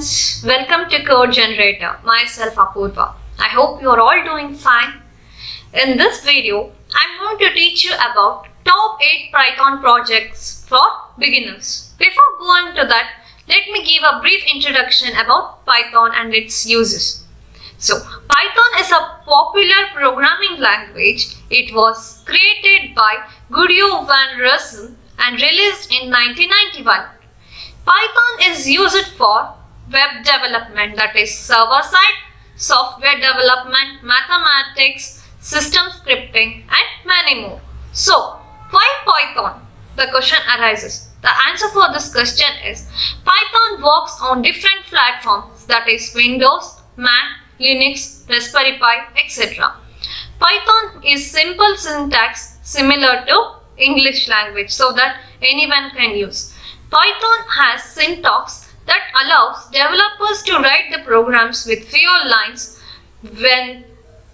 students, welcome to Code Generator. Myself Apurva. I hope you are all doing fine. In this video, I'm going to teach you about top 8 Python projects for beginners. Before going to that, let me give a brief introduction about Python and its uses. So, Python is a popular programming language. It was created by Guido van Rossum and released in 1991. Python is used for web development, that is server-side, software development, mathematics, system scripting and many more. So, why Python? The question arises. The answer for this question is Python works on different platforms, that is Windows, Mac, Linux, Raspberry Pi, etc. Python is simple syntax similar to English language so that anyone can use. Python has syntax that allows developers to write the programs with fewer lines than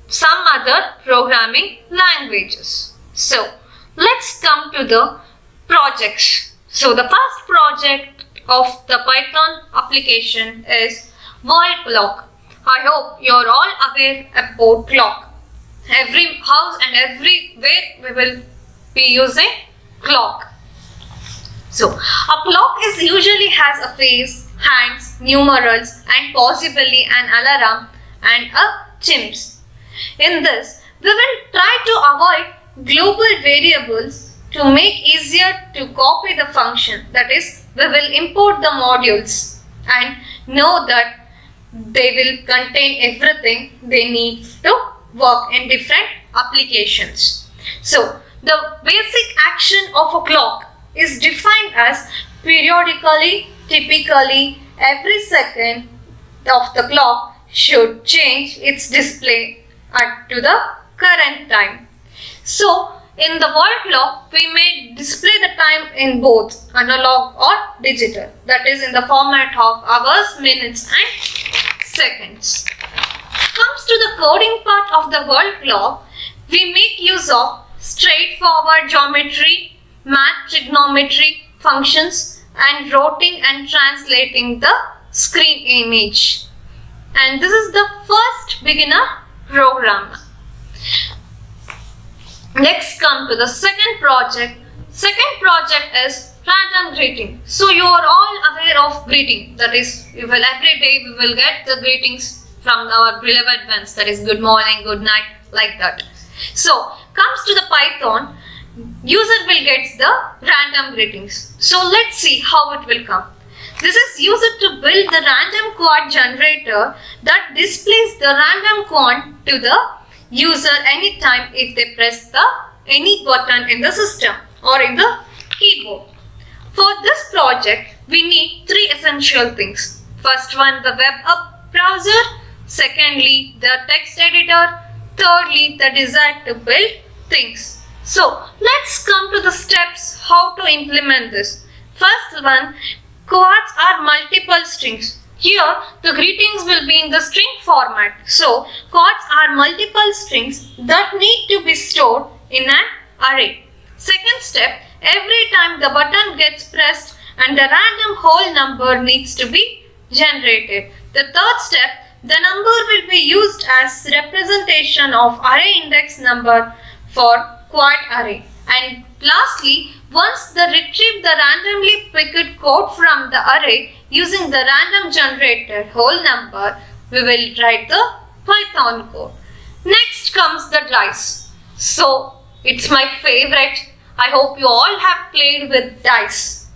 some other programming languages. So, let's come to the projects. So, the first project of the Python application is world clock. I hope you are all aware about clock. Every house and everywhere we will be using clock. So, a clock usually has a face, hands, numerals and possibly an alarm and a chimes. In this, we will try to avoid global variables to make easier to copy the function. That is, we will import the modules and know that they will contain everything they need to work in different applications. So, the basic action of a clock is defined as periodically, typically every second of the clock should change its display to the current time. So, in the world clock, we may display the time in both analog or digital, that is in the format of hours, minutes and seconds. Comes to the coding part of the world clock, we make use of straightforward geometry, math trigonometry functions and routing and translating the screen image. And this is the first beginner programmer. Next come to the second project. Second project is random greeting. So you are all aware of greeting. That is, every day we will get the greetings from our beloved ones. That is good morning, good night, like that. So comes to the Python. User will get the random greetings. So let's see how it will come. This is used to build the random quad generator that displays the random quant to the user anytime if they press any button in the system or in the keyboard. For this project, we need 3 essential things. First one, the web browser. Secondly, the text editor. Thirdly, the desire to build things. So, let's come to the steps how to implement this. First one, quads are multiple strings. Here, the greetings will be in the string format. So, quads are multiple strings that need to be stored in an array. Second step, every time the button gets pressed and the random whole number needs to be generated. The third step, the number will be used as representation of array index number for quad array. And lastly, once the retrieve the randomly picked code from the array using the random generated whole number, we will write the Python code. Next comes the dice. So, it's my favorite. I hope you all have played with dice.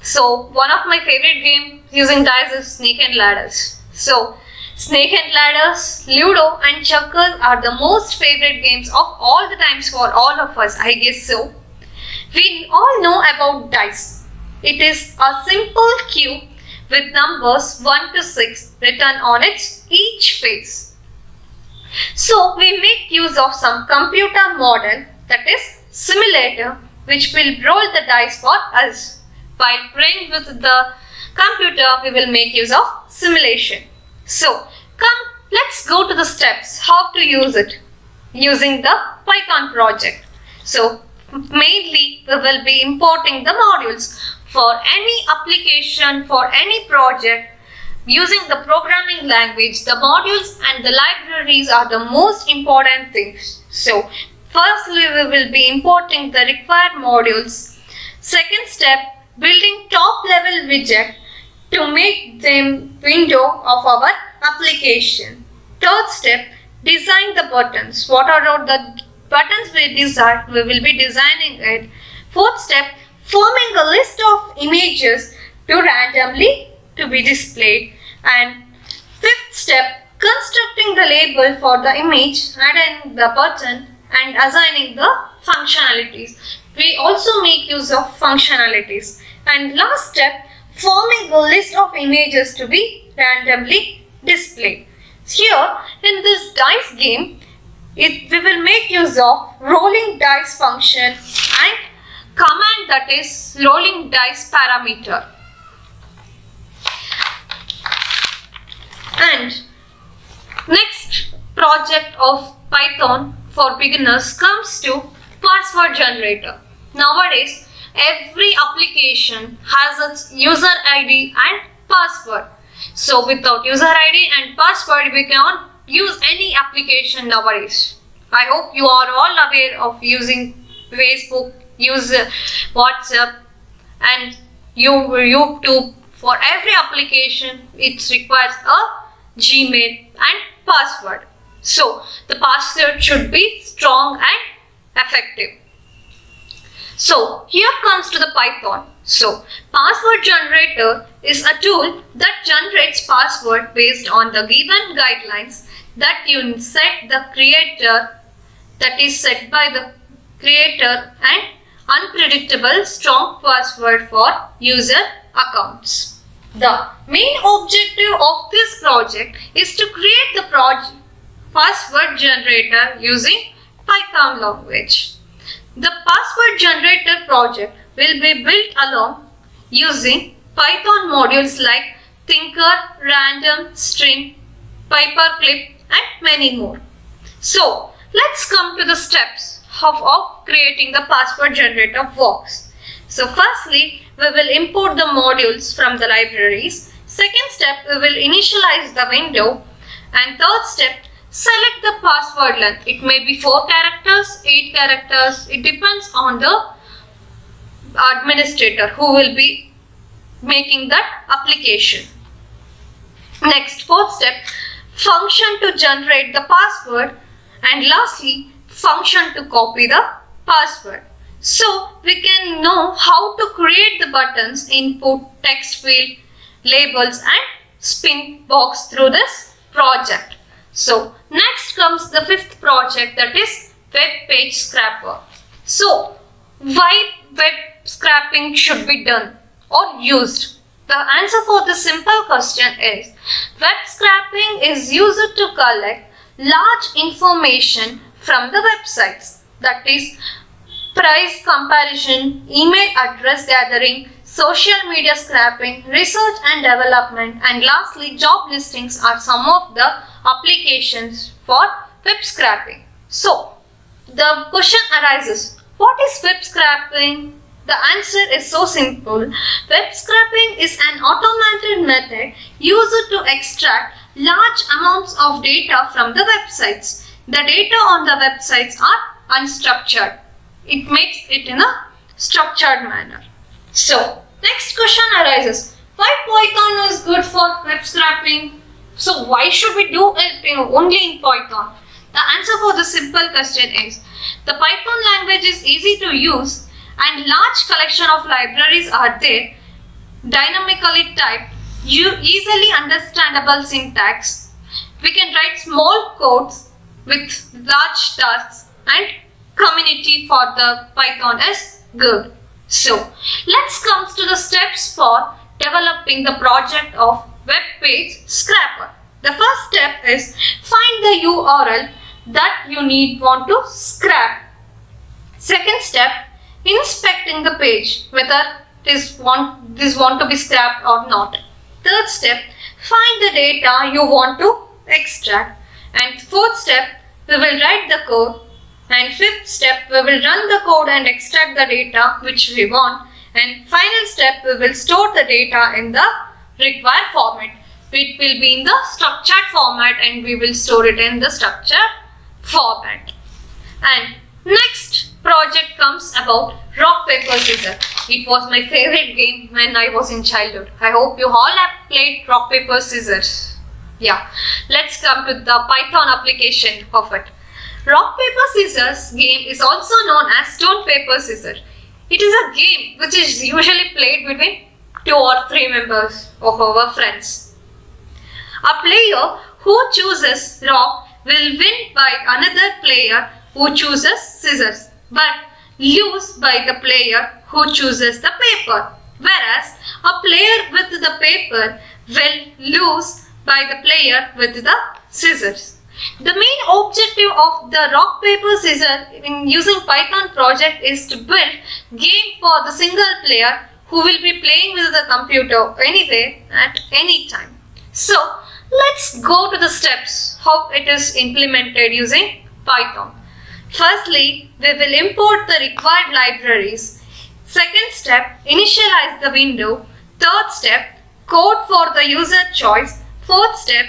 So, one of my favorite games using dice is Snake and Ladders. So, Snake and Ladders, Ludo and Checkers are the most favorite games of all the times for all of us, I guess so. We all know about dice. It is a simple cube with numbers 1 to 6 written on its each face. So we make use of some computer model, that is simulator, which will roll the dice for us. While playing with the computer, we will make use of simulation. So, let's go to the steps how to use it using the Python project. So, mainly we will be importing the modules for any application, for any project. using the programming language, the modules and the libraries are the most important things. So, firstly, we will be importing the required modules. Second step, building top level widget to make them window of our application. Third step, design the buttons. What are the buttons we design? We will be designing it. Fourth step, forming a list of images to randomly to be displayed. And fifth step, constructing the label for the image, adding the button and assigning the functionalities. We also make use of functionalities. And last step, forming a list of images to be randomly displayed. Here in this dice game, we will make use of rolling dice function and command that is rolling dice parameter. And next project of Python for beginners comes to password generator. Nowadays, every application has its user ID and password. So without user ID and password, we cannot use any application nowadays. I hope you are all aware of using Facebook, use WhatsApp and YouTube. For every application, it requires a Gmail and password. So the password should be strong and effective. So here comes to the Python. So password generator is a tool that generates password based on the given guidelines that you set the creator, that is set by the creator, and unpredictable strong password for user accounts. The main objective of this project is to create the password generator using Python language. The password generator project will be built along using Python modules like thinker, random, string, paperclip and many more. So let's come to the steps of creating the password generator works. So firstly, we will import the modules from the libraries. Second step, we will initialize the window. And third step, select the password length. It may be 4 characters, 8 characters. It depends on the administrator who will be making that application. Next, fourth step, function to generate the password. And lastly, function to copy the password. So we can know how to create the buttons, input, text field, labels and spin box through this project. So next comes the fifth project, that is web page scraper. So why web scraping should be done or used? The answer for the simple question is web scraping is used to collect large information from the websites, that is price comparison, email address gathering, social media scraping, research and development, and lastly job listings are some of the applications for web scraping. So the question arises, what is web scraping? The answer is so simple. Web scraping is an automated method used to extract large amounts of data from the websites. The data on the websites are unstructured. It makes it in a structured manner. So next question arises, why Python is good for web scraping? So why should we do it only in Python? The answer for the simple question is, the Python language is easy to use and large collection of libraries are there, dynamically typed, easily understandable syntax. We can write small codes with large tasks, and community for the Python is good. So let's come to the steps for developing the project of web page scraper. The first step is find the URL that you want to scrap. Second step, inspecting the page whether this want to be scrapped or not. Third step, find the data you want to extract. And fourth step, we will write the code. And fifth step, we will run the code and extract the data which we want. And final step, we will store the data in the required format. it will be in the structured format and we will store it in the structured format. And next project comes about rock, paper, scissors. It was my favorite game when I was in childhood. I hope you all have played rock, paper, scissors. Yeah, let's come to the Python application of it. Rock, paper, scissors game is also known as stone, paper, scissors. It is a game which is usually played between 2 or 3 members of our friends. A player who chooses rock will win by another player who chooses scissors, but lose by the player who chooses the paper, whereas a player with the paper will lose by the player with the scissors. The main objective of the rock, paper, scissors in using Python project is to build game for the single player who will be playing with the computer anywhere at any time. So let's go to the steps how it is implemented using Python. Firstly, we will import the required libraries. Second step, initialize the window. Third step, code for the user choice. Fourth step,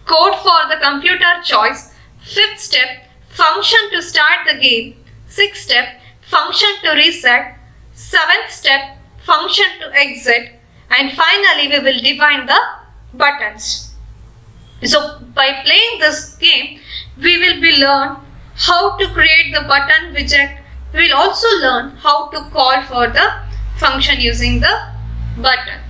code for the computer choice. Fifth step, function to start the game. Sixth step, function to reset. Seventh step, function to exit. And finally, we will define the buttons. So by playing this game, we will be learn how to create the button widget. We will also learn how to call for the function using the button.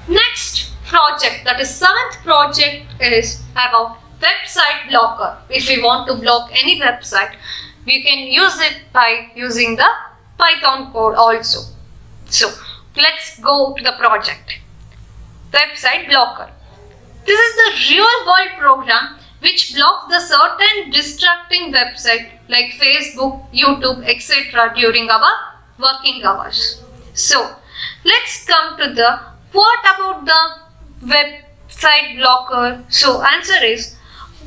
Next project, that is 7th project, is about website blocker. If we want to block any website, we can use it by using the Python code also. So let's go to the project. Website blocker. This is the real world program which blocks the certain distracting website like Facebook, YouTube, etc. during our working hours. So let's come to the what about the website blocker. So answer is,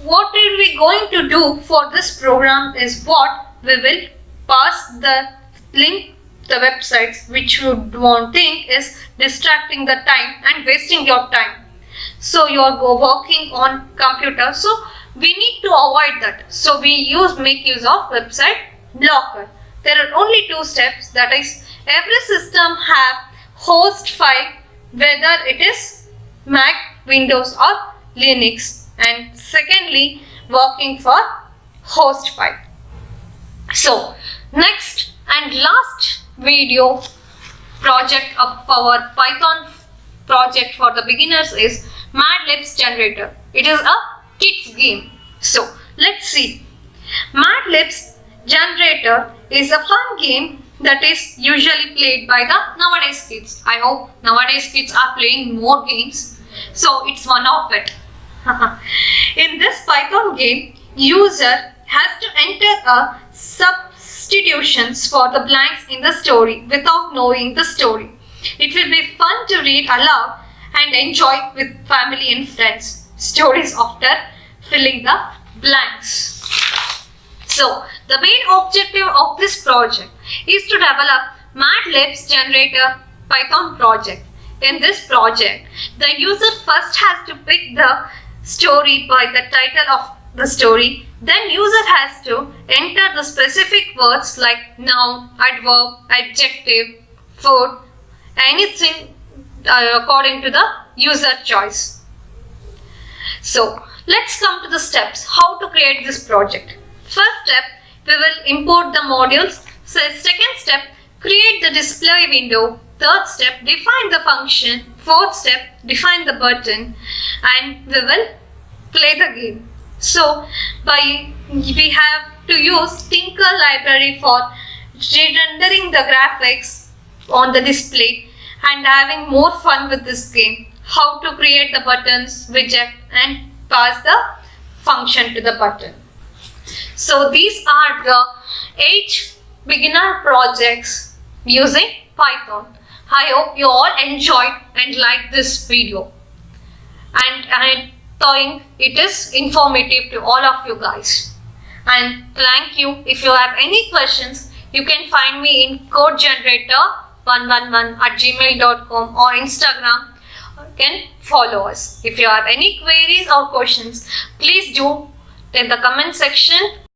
what are we going to do for this program is what we will pass the link the websites which you don't think is distracting the time and wasting your time. So you are working on computer, so we need to avoid that. So we make use of website blocker. There are only 2 steps, that is every system have host file, whether it is Mac, Windows or Linux, and secondly working for host file. So next and last video project of our Python project for the beginners is Libs Generator. It is a kids game. So let's see. Libs Generator is a fun game that is usually played by the nowadays kids. I hope nowadays kids are playing more games. So it's one of it. In this Python game, user has to enter a substitutions for the blanks in the story without knowing the story. It will be fun to read aloud and enjoy with family and friends stories after filling the blanks. So the main objective of this project is to develop Libs Generator Python project. In this project, the user first has to pick the story by the title of the story. Then user has to enter the specific words like noun, adverb, adjective, food, anything according to the user choice. So let's come to the steps how to create this project. First step, we will import the modules. So second step, create the display window. Third step, define the function. Fourth step, define the button, and we will play the game. So we have to use Tinker library for rendering the graphics on the display and having more fun with this game. How to create the buttons, widget, and pass the function to the button. So these are the 8 beginner projects using Python. I hope you all enjoyed and liked this video, and I think it is informative to all of you guys. And thank you. If you have any questions, you can find me in codegenerator111@gmail.com or Instagram, can follow us. If you have any queries or questions, please do in the comment section